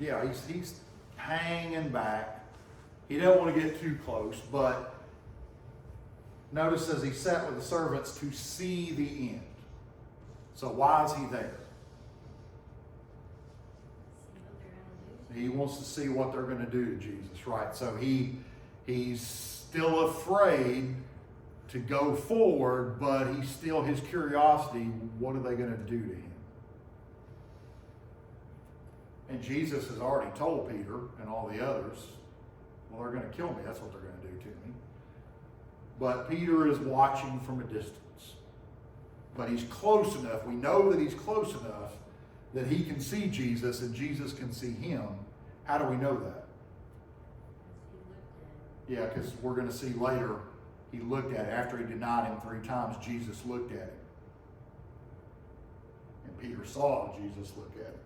Yeah, he's hanging back. He doesn't want to get too close, but notice as he sat with the servants to see the end. So why is he there? He wants to see what they're going to do to Jesus, right? So he's still afraid to go forward, but he's still his curiosity. What are they going to do to him? And Jesus has already told Peter and all the others, well, they're going to kill me. That's what they're going to do to me. But Peter is watching from a distance. But he's close enough. We know that he's close enough that he can see Jesus and Jesus can see him. How do we know that? Yeah, because we're going to see later, he looked at it. After he denied him 3 times, Jesus looked at him. And Peter saw Jesus look at him.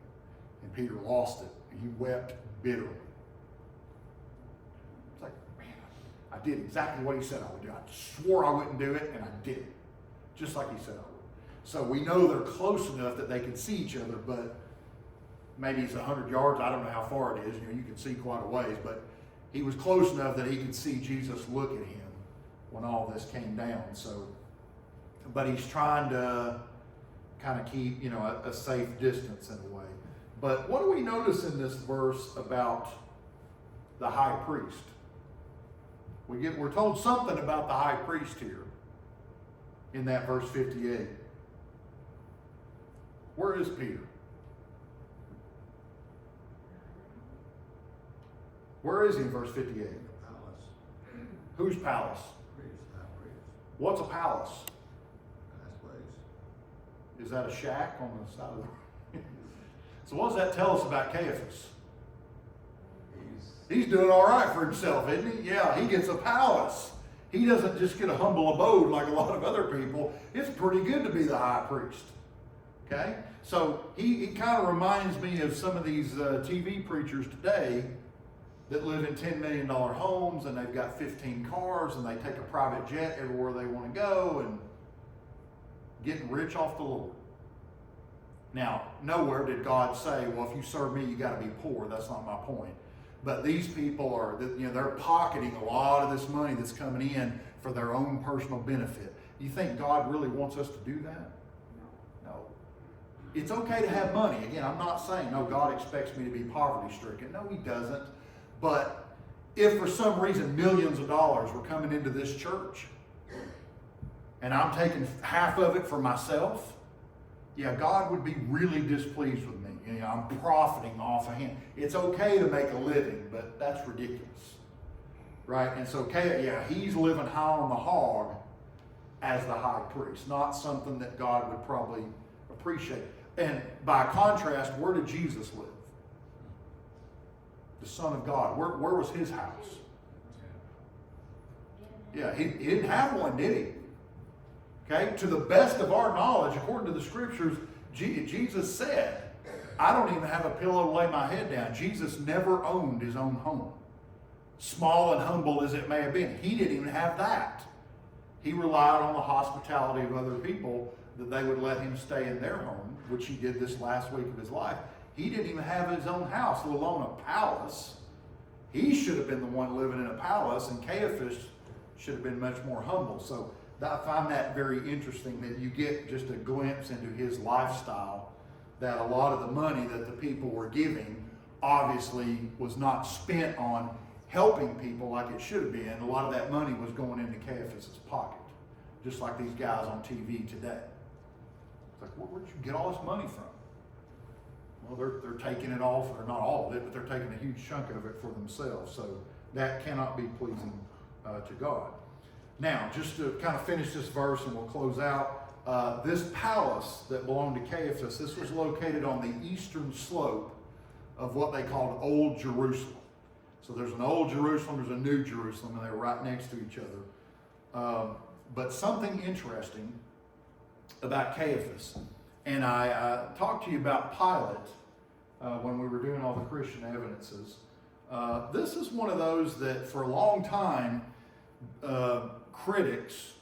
And Peter lost it. And he wept bitterly. It's like, man, I did exactly what he said I would do. I swore I wouldn't do it, and I did it. Just like he said I would. So we know they're close enough that they can see each other, but maybe it's 100 yards. I don't know how far it is. You can see quite a ways, but he was close enough that he could see Jesus look at him when all this came down. So, but he's trying to kind of keep, a safe distance in a way. But what do we notice in this verse about the high priest? We're told something about the high priest here in that verse 58. Where is Peter? Where is he in verse 58? Palace. Whose palace? Priest. What's a palace? Nice place. Is that a shack on the side of the... So what does that tell us about Caiaphas? He's doing all right for himself, isn't he? Yeah, he gets a palace. He doesn't just get a humble abode like a lot of other people. It's pretty good to be the high priest. Okay? So he kind of reminds me of some of these TV preachers today that live in $10 million homes and they've got 15 cars and they take a private jet everywhere they want to go and getting rich off the Lord. Now, nowhere did God say, well, if you serve me, you got to be poor. That's not my point. But these people are, they're pocketing a lot of this money that's coming in for their own personal benefit. You think God really wants us to do that? No. It's okay to have money. Again, I'm not saying, no, God expects me to be poverty stricken. No, he doesn't. But if for some reason millions of dollars were coming into this church and I'm taking half of it for myself, yeah, God would be really displeased with me. I'm profiting off of him. It's okay to make a living, but that's ridiculous. Right? And so, he's living high on the hog as the high priest, not something that God would probably appreciate. And by contrast, where did Jesus live? The Son of God. Where was his house? Yeah, he didn't have one, did he? Okay, to the best of our knowledge, according to the scriptures, Jesus said, I don't even have a pillow to lay my head down. Jesus never owned his own home. Small and humble as it may have been, he didn't even have that. He relied on the hospitality of other people that they would let him stay in their home, which he did this last week of his life. He didn't even have his own house, let alone a palace. He should have been the one living in a palace, and Caiaphas should have been much more humble. So I find that very interesting that you get just a glimpse into his lifestyle, that a lot of the money that the people were giving obviously was not spent on helping people like it should have been. A lot of that money was going into Caiaphas' pocket, just like these guys on TV today. It's like, where'd you get all this money from? Well, they're taking it all, or not all of it, but they're taking a huge chunk of it for themselves. So that cannot be pleasing to God. Now, just to kind of finish this verse and we'll close out, this palace that belonged to Caiaphas, this was located on the eastern slope of what they called Old Jerusalem. So there's an Old Jerusalem, there's a New Jerusalem, and they're right next to each other. But something interesting about Caiaphas, and I talked to you about Pilate when we were doing all the Christian evidences. This is one of those that for a long time, critics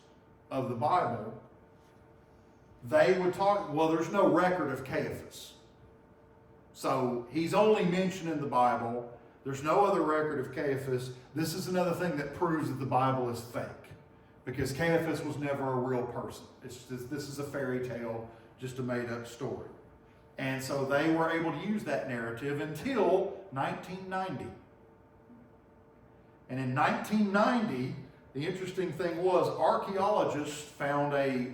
of the Bible, they would talk, well, there's no record of Caiaphas. So he's only mentioned in the Bible. There's no other record of Caiaphas. This is another thing that proves that the Bible is fake, because Caiaphas was never a real person. This is a fairy tale, just a made-up story. And so they were able to use that narrative until 1990. And in 1990, the interesting thing was archaeologists found a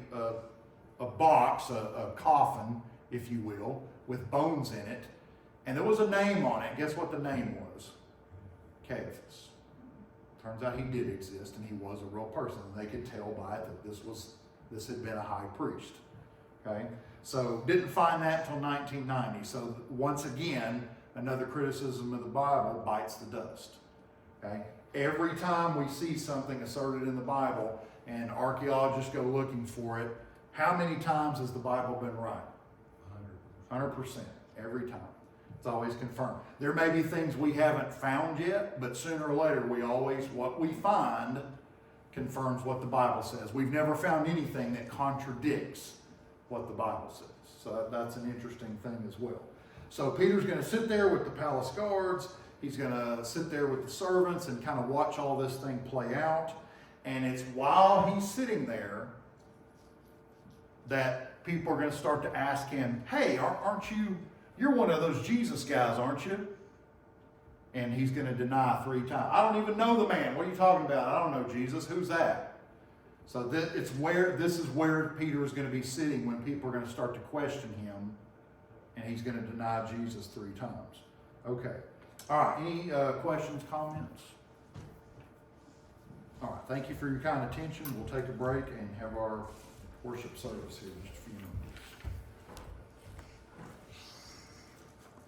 box, a coffin, if you will, with bones in it. And there was a name on it. Guess what the name was? Caiaphas. Turns out he did exist, and he was a real person. And they could tell by it that this had been a high priest. Okay? So didn't find that until 1990. So once again, another criticism of the Bible bites the dust. Okay? Every time we see something asserted in the Bible and archaeologists go looking for it, how many times has the Bible been right? 100%. Every time. It's always confirmed. There may be things we haven't found yet, but sooner or later what we find confirms what the Bible says. We've never found anything that contradicts what the Bible says. So that's an interesting thing as well. So Peter's going to sit there with the palace guards. He's going to sit there with the servants and kind of watch all this thing play out. And it's while he's sitting there that people are going to start to ask him, hey, you're one of those Jesus guys, aren't you? And he's going to deny 3 times. I don't even know the man. What are you talking about? I don't know Jesus. Who's that? So this is where Peter is going to be sitting when people are going to start to question him, and he's going to deny Jesus 3 times. Okay. All right. Any questions, comments? All right. Thank you for your kind attention. We'll take a break and have our worship service here in just a few minutes.